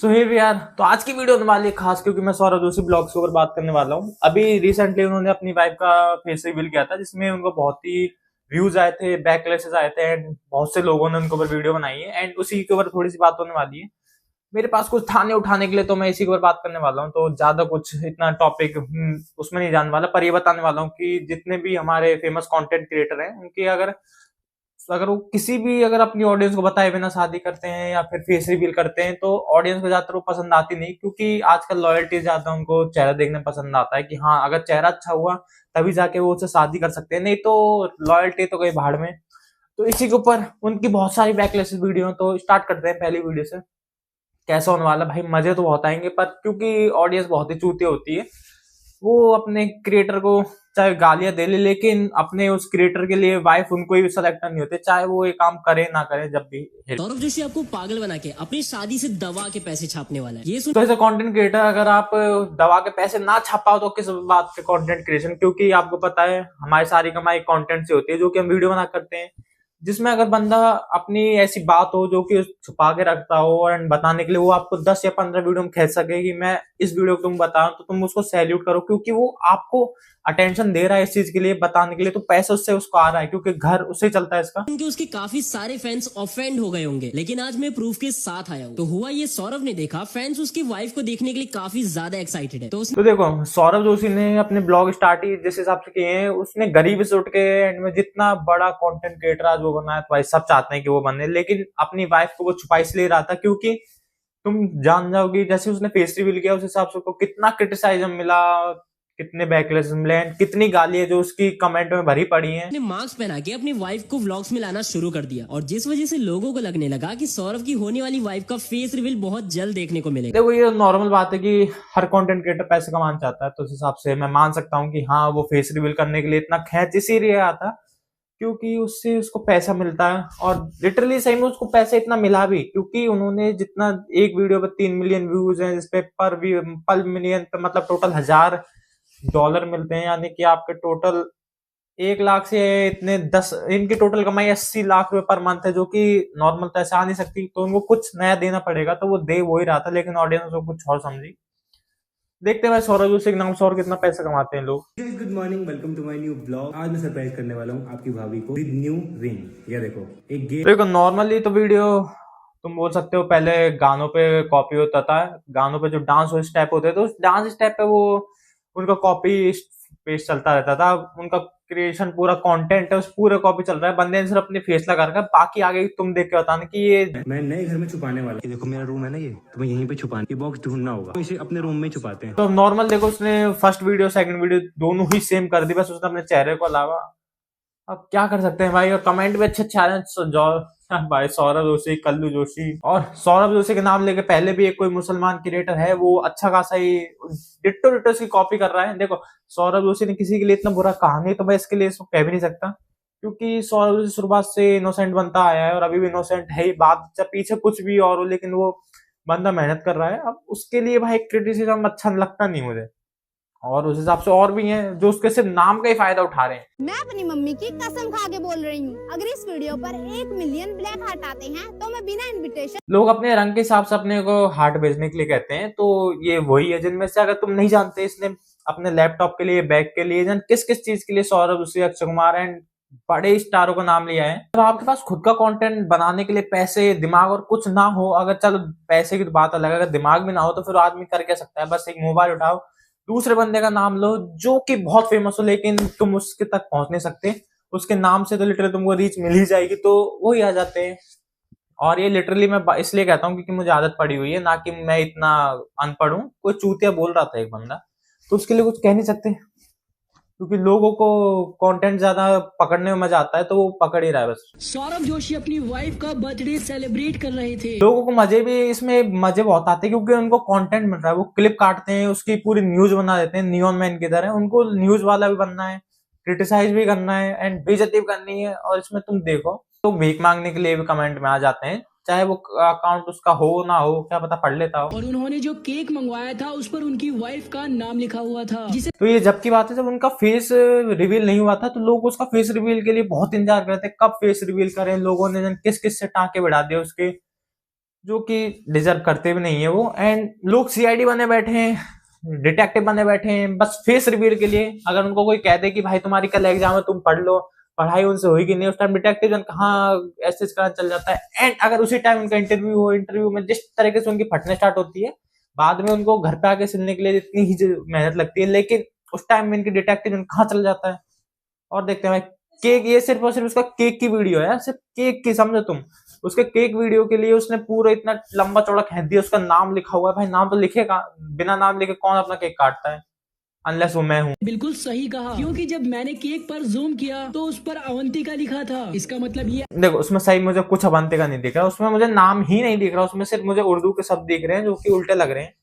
सो हे यार, तो आज की वीडियो होने वाली है खास क्योंकि मैं सौरभ जोशी ब्लॉग्स के ऊपर बात करने वाला हूँ। अभी रिसेंटली उन्होंने अपनी वाइफ का फेस रिवील किया था जिसमें उनको बहुत ही व्यूज आए थे, बैकलैशेस आए थे एंड बहुत से लोगों ने उनके ऊपर वीडियो बनाई है एंड उसी के ऊपर थोड़ी सी बात होने वाली है। मेरे पास कुछ था नहीं उठाने के लिए, तो मैं इसी के ऊपर बात करने वाला हूँ। तो ज्यादा कुछ इतना टॉपिक उसमें नहीं जानने वाला, पर ये बताने वाला हूँ कि जितने भी हमारे फेमस कंटेंट क्रिएटर हैं उनके अगर वो किसी भी अगर अपनी ऑडियंस को बताए बिना शादी करते हैं या फिर फेस रिवील करते हैं तो ऑडियंस को ज्यादातर वो पसंद आती नहीं, क्योंकि आजकल लॉयल्टी ज्यादा उनको चेहरा देखने पसंद आता है कि हाँ अगर चेहरा अच्छा हुआ तभी जाके वो उससे शादी कर सकते हैं, नहीं तो लॉयल्टी तो गई भाड़ में। तो इसी के ऊपर उनकी बहुत सारी बैकलैशेस वीडियो, तो स्टार्ट करते हैं पहली वीडियो से। कैसा होने वाला भाई, मजे तो बहुत आएंगे, पर क्योंकि ऑडियंस बहुत ही चूती होती है वो अपने क्रिएटर को चाहे गालियां दे ले, लेकिन अपने उस क्रिएटर के लिए वाइफ उनको ही सेलेक्ट नहीं होते, चाहे वो ये काम करे ना करे। जब भी सौरभ जोशी आपको पागल बना के अपनी शादी से दवा के पैसे छापने वाला है, ये तो ऐसे कंटेंट क्रिएटर अगर आप दवा के पैसे ना छापाओ तो किस बात के कंटेंट क्रिएशन, क्योंकि आपको पता है हमारी सारी कमाई कंटेंट से होती है जो कि हम वीडियो बना करते हैं, जिसमें अगर बंदा अपनी ऐसी बात हो जो कि छुपा के रखता हो एंड बताने के लिए वो आपको 10 या 15 वीडियो में खींच सके कि मैं इस वीडियो को तुम बताओ, तो तुम उसको सैल्यूट करो, क्योंकि वो आपको अटेंशन दे रहा है इस चीज के लिए बताने के लिए, तो पैसा उससे उसको आ रहा है क्योंकि घर उससे चलता है इसका। क्योंकि उसके काफी सारे फैंस ऑफेंड हो गए होंगे, लेकिन आज मैं प्रूफ के साथ आया हूँ। तो हुआ ये, सौरभ ने देखा फैंस उसकी वाइफ को देखने के लिए काफी ज्यादा एक्साइटेड है, तो देखो सौरभ जोशी ने अपने ब्लॉग स्टार्ट ही जिस हिसाब से किए हैं, उसने गरीबी से उठ के एंड में जितना बड़ा कंटेंट क्रिएटर आज वो बना है, तो भाई सब चाहते हैं कि वो बने, लेकिन अपनी वाइफ को वो छुपा इसलिए रहा था क्योंकि तुम जान जाओगी जैसे उसने फेस रिवील किया उस हिसाब से उसको कितना क्रिटिसाइजम मिला, कितने बैकलैश मिले, कितनी गालियां जो उसकी कमेंट में भरी पड़ी हैं। अपने मास्क पहना के अपनी वाइफ को व्लॉग्स में लाना शुरू कर दिया, और जिस वजह से लोगों को लगने लगा कि सौरभ की होने वाली वाइफ का फेस रिवील बहुत जल्द देखने को मिलेगा। देखो ये नॉर्मल बात है कि हर कंटेंट क्रिएटर पैसे कमाना चाहता है, तो उस हिसाब से मैं मान सकता हूँ कि हाँ वो फेस रिवील करने के लिए इतना खींच इसीलिए आता क्योंकि उससे उसको पैसा मिलता है, और लिटरली सही में उसको पैसा इतना मिला भी क्योंकि उन्होंने जितना एक वीडियो पे 3 मिलियन व्यूज हैं, जिसपे पर मिलियन पे मतलब टोटल $1000 मिलते हैं, यानी कि आपके टोटल 1 लाख से इतने 10 इनकी टोटल कमाई 80 लाख रुपए पर मंथ है, जो कि नॉर्मल तो ऐसे आ नहीं सकती, तो उनको कुछ नया देना पड़ेगा, तो वो दे वो ही रहा था, लेकिन ऑडियंस को कुछ और समझी। देखते हैं भाई सौरभ जोशी के नाम से और कितना पैसा कमाते हैं लोग। Good morning, welcome to my new blog. आज मैं सरप्राइज करने वाला हूँ आपकी भाभी को विद न्यू रिंग। ये देखो एक गेम। देखो नॉर्मली तो वीडियो तुम बोल सकते हो पहले गानों पे कॉपी होता था, गानों पे जो डांस स्टेप होते थे तो उस डांस स्टेप पे वो उनका कॉपी पेस्ट चलता रहता था। उनका क्रिएशन पूरा कंटेंट है उस पूरे कॉपी चल रहा है, बंदे ने सिर्फ अपनी फेस लगा रखा है, बाकी आगे तुम देख के बताना कि ये मैं नए घर में छुपाने वाला। ये देखो मेरा रूम है ना, ये तुम्हें यहीं पे छुपाने की बॉक्स ढूंढना होगा, तो इसे अपने रूम में छुपाते हैं। तो नॉर्मल देखो उसने फर्स्ट वीडियो सेकंड वीडियो दोनों ही सेम कर दी, बस उसने अपने चेहरे को अलावा। अब क्या कर सकते हैं भाई, और कमेंट भी अच्छे अच्छे आ रहे हैं भाई सौरभ जोशी, कल्लू जोशी, और सौरभ जोशी के नाम लेके पहले भी एक कोई मुसलमान क्रिएटर है वो अच्छा खासा ही डिट्टो डिट्टो इसकी कॉपी कर रहा है। देखो सौरभ जोशी ने किसी के लिए इतना बुरा कहा नहीं, तो मैं इसके लिए इसको कह भी नहीं सकता, क्योंकि सौरभ जोशी शुरुआत से इनोसेंट बनता आया है और अभी भी इनोसेंट है ही, बात जब पीछे कुछ भी और हो, लेकिन वो बंदा मेहनत कर रहा है। अब उसके लिए भाई क्रिटिसिज्म अच्छा लगता नहीं मुझे, और उस हिसाब से और भी हैं जो उसके सिर्फ नाम का ही फायदा उठा रहे हैं। मैं अपनी मम्मी की कसम खा के बोल रही हूँ, अगर इस वीडियो पर 1 मिलियन ब्लैक हार्ट आते हैं तो मैं बिना इनविटेशन। लोग अपने रंग के हिसाब से अपने को हार्ट बेचने के लिए कहते हैं, तो ये वही है जिनमें से अगर तुम नहीं जानते इसने अपने लैपटॉप के लिए, बैग के लिए, किस किस चीज के लिए सौरभ जोशी, अक्षय कुमार एंड बड़े स्टारों का नाम लिया है। तो आपके पास खुद का कंटेंट बनाने के लिए पैसे, दिमाग और कुछ ना हो, अगर चलो पैसे की तो बात अलग है, अगर दिमाग भी ना हो तो फिर आदमी कर क्या सकता है, बस एक मोबाइल उठाओ, दूसरे बंदे का नाम लो जो कि बहुत फेमस हो लेकिन तुम उसके तक पहुंच नहीं सकते, उसके नाम से तो लिटरली तुमको रीच मिल ही जाएगी, तो वो ही आ जाते हैं। और ये लिटरली मैं इसलिए कहता हूँ क्योंकि मुझे आदत पड़ी हुई है, ना कि मैं इतना अनपढ़ हूँ। कोई चूतिया बोल रहा था एक बंदा, तो उसके लिए कुछ कह नहीं सकते, क्योंकि लोगों को कंटेंट ज्यादा पकड़ने में मजा आता है तो वो पकड़ ही रहा है बस। सौरभ जोशी अपनी वाइफ का बर्थडे सेलिब्रेट कर रहे थे। लोगों को मजे भी इसमें मजे बहुत आते हैं क्योंकि उनको कंटेंट मिल रहा है, वो क्लिप काटते हैं, उसकी पूरी न्यूज बना देते हैं, नियॉन मैन की तरह। उनको न्यूज वाला भी बनना है, क्रिटिसाइज भी करना है एंड बेइज्जती भी करनी है, और इसमें तुम देखो तो भीख मांगने के लिए भी कमेंट में आ जाते हैं, चाहे वो अकाउंट उसका हो ना हो, क्या पता पढ़ लेता हो। और उन्होंने जो केक मंगवाया था उस पर उनकी वाइफ का नाम लिखा हुआ था, जिसे तो ये जब की बात है जब उनका फेस रिवील नहीं हुआ था, तो लोग उसका फेस रिवील के लिए बहुत इंतजार करते, कब फेस रिवील करें। लोगों ने किस किस से टाँके बढ़ा दिए उसके, जो कि डिजर्व करते भी नहीं है वो। एंड लोग सीआईडी बने बैठे हैं, डिटेक्टिव बने बैठे हैं बस फेस रिवील के लिए। अगर उनको कोई कह दे कि भाई तुम्हारी कल एग्जाम है तुम पढ़ लो, पढ़ाई उनसे हुई कि नहीं, उस टाइम डिटेक्टिव जन कहाँ ऐसे करना चल जाता है। एंड अगर उसी टाइम उनका इंटरव्यू हो, इंटरव्यू में जिस तरीके से उनकी फटने स्टार्ट होती है, बाद में उनको घर पे आके सिलने के लिए इतनी ही मेहनत लगती है, लेकिन उस टाइम में इनकी डिटेक्टिव जन कहाँ चल जाता है। और देखते हैं भाई केक, ये सिर्फ और सिर्फ उसका केक की वीडियो है, सिर्फ केक की, समझो तुम। उसके केक वीडियो के लिए उसने पूरा इतना लंबा चौड़ा खींच दिया, उसका नाम लिखा हुआ है। भाई नाम तो लिखेगा, बिना नाम लिखे कौन अपना केक काटता है, अनलेस वो मैं हूँ। बिल्कुल सही कहा, क्योंकि जब मैंने केक पर जूम किया तो उस पर अवंतिका लिखा था। इसका मतलब ये देखो उसमें सही मुझे कुछ अवंतिका नहीं दिख रहा, उसमें मुझे नाम ही नहीं दिख रहा, उसमें सिर्फ मुझे उर्दू के शब्द दिख रहे हैं जो कि उल्टे लग रहे हैं।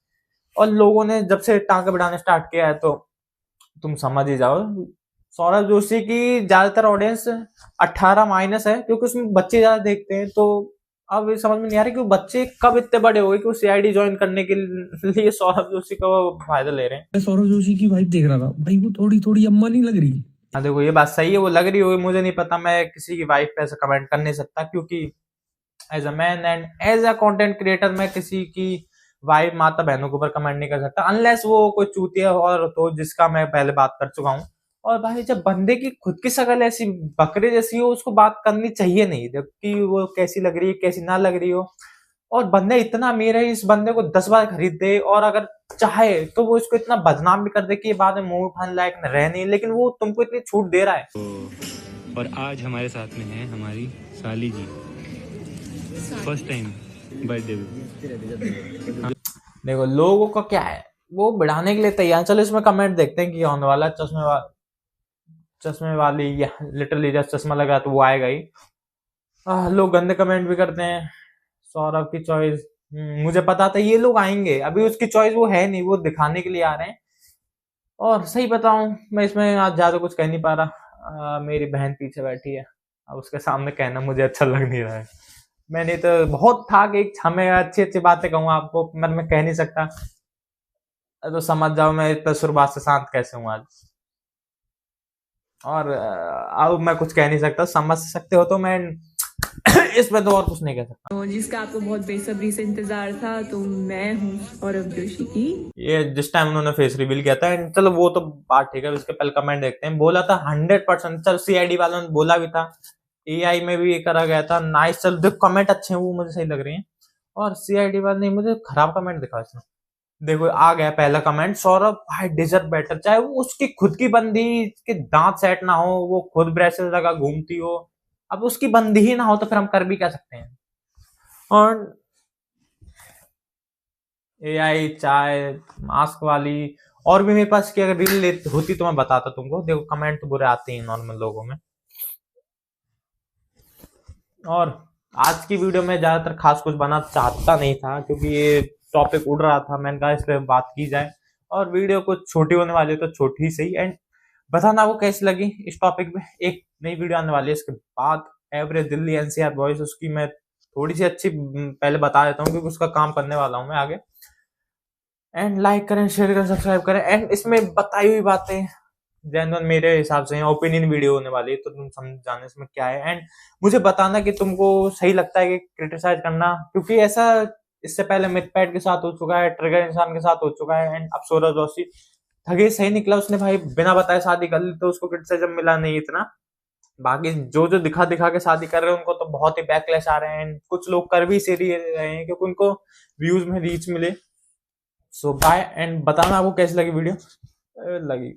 और लोगों ने जब से टांके बढ़ाने स्टार्ट किया है तो तुम समझ ही जाओ। सौरभ जोशी की ज्यादातर ऑडियंस 18 माइनस है, क्योंकि उसमें बच्चे ज्यादा देखते हैं। तो अब ये समझ में नहीं आ रहा कि वो बच्चे कब इतने बड़े हो गए कि वो सीआईडी ज्वाइन करने के लिए सौरभ जोशी का वो फायदा ले रहे हैं। मैं सौरभ जोशी की वाइफ देख रहा था भाई, वो थोड़ी थोड़ी अम्मा नहीं लग रही? हाँ देखो ये बात सही है, वो लग रही होगी, मुझे नहीं पता, मैं किसी की वाइफ पे ऐसा कमेंट कर नहीं सकता, क्योंकि as a man and as a content creator मैं किसी की वाइफ माता बहनों के ऊपर कमेंट नहीं कर सकता, अनलेस वो कोई चूतिया और तो जिसका मैं पहले बात कर चुका हूँ। और भाई जब बंदे की खुद की शक्ल ऐसी बकरे जैसी हो, उसको बात करनी चाहिए नहीं, जबकि वो कैसी लग रही है कैसी ना लग रही हो। और बंदे इतना अमीर है, इस बंदे को 10 बार खरीद दे, और अगर चाहे तो वो इसको इतना बदनाम भी कर दे कि ये बाद में मुंह उठाने लायक रह नहीं, लेकिन वो तुमको इतनी छूट दे रहा है। और आज हमारे साथ में है हमारी साली जी, फर्स्ट टाइम बर्थडे। देखो लोगों का क्या है, वो बढ़ाने के लिए तैयार। चलो इसमें कमेंट देखते हैं कि होने वाला है। चश्मे वाली या लिटरली जस्ट चश्मा लगा तो वो आएगा ही। लोग गंदे कमेंट भी करते हैं। सौरभ की चॉइस, मुझे पता था ये लोग आएंगे, अभी उसकी चॉइस वो है नहीं, वो दिखाने के लिए आ रहे हैं। और सही बताऊं मैं इसमें आज ज्यादा कुछ कह नहीं पा रहा। मेरी बहन पीछे बैठी है, अब उसके सामने कहना मुझे अच्छा लग नहीं रहा है। मैंने तो बहुत था कि हमें अच्छी अच्छी बातें कहूँ आपको, पर मैं कह नहीं सकता, तो समझ जाओ मैं इतना शुरुआत से शांत कैसे हूँ आज। और अब मैं कुछ कह नहीं सकता, समझ सकते हो तो मैं इसमें तो और कुछ नहीं कह सकता। जिसका आपको बहुत बेसब्री से इंतजार था, तो मैं हूँ सौरभ जोशी की। ये जिस टाइम उन्होंने फेस रिवील किया था, चलो वो तो बात ठीक है, उसके पहले कमेंट देखते हैं। बोला था 100%, चल सीआईडी वालों ने बोला भी था, एआई में भी करा गया था, नाइस। चल देखो कमेंट अच्छे हैं, वो मुझे सही लग रहे हैं। और सीआईडी वाले नहीं, मुझे खराब कमेंट दिखा इसमें। देखो आ गया पहला कमेंट, सौरभ भाई डिजर्व बेटर। चाहे वो उसकी खुद की बंदी के दांत सेट ना हो, वो खुद ब्रेसेस लगा घूमती हो, अब उसकी बंदी ही ना हो तो फिर हम कर भी क्या सकते हैं। और एआई चाय मास्क वाली और भी मेरे पास की अगर रील होती तो मैं बताता तुमको। देखो कमेंट तो बुरे आते हैं नॉर्मल लोगों में। और आज की वीडियो में ज्यादातर खास कुछ बनाना चाहता नहीं था, क्योंकि ये टॉपिक उड़ रहा था, मैंने कहा इस पे बात की जाए। और वीडियो कुछ छोटी होने वाली है तो छोटी ही सही। एंड बताना वो कैसी लगी इस टॉपिक पे। एक नई वीडियो आने वाली है इसके बाद, एवरेज दिल्ली एनसीआर बॉयज, उसकी मैं थोड़ी सी अच्छी पहले बता देता हूँ, क्योंकि उसका काम करने वाला हूँ मैं आगे। एंड लाइक करें, शेयर करें, सब्सक्राइब करें। एंड इसमें बताई हुई बातें जेन्युइन मेरे हिसाब से ओपिनियन वीडियो होने वाली है, तो तुम समझ जाने इसमें क्या है। एंड मुझे बताना कि तुमको सही लगता है कि क्रिटिसाइज करना, क्योंकि ऐसा इससे पहले मिथपैट के साथ हो चुका है, ट्रिगर इंसान के साथ हो चुका है। एंड अब सौरभ जोशी ठगे सही निकला, उसने भाई बिना बताए शादी कर ली, तो उसको क्रिटिसाइजम मिला नहीं इतना। बाकी जो जो दिखा दिखा के शादी कर रहे हैं उनको तो बहुत ही बैकलैश आ रहे हैं। कुछ लोग कर भी इसीलिए रहे हैं क्योंकि उनको व्यूज में रीच मिले। सो बाय, एंड बताना आपको कैसी लगी वीडियो। लगी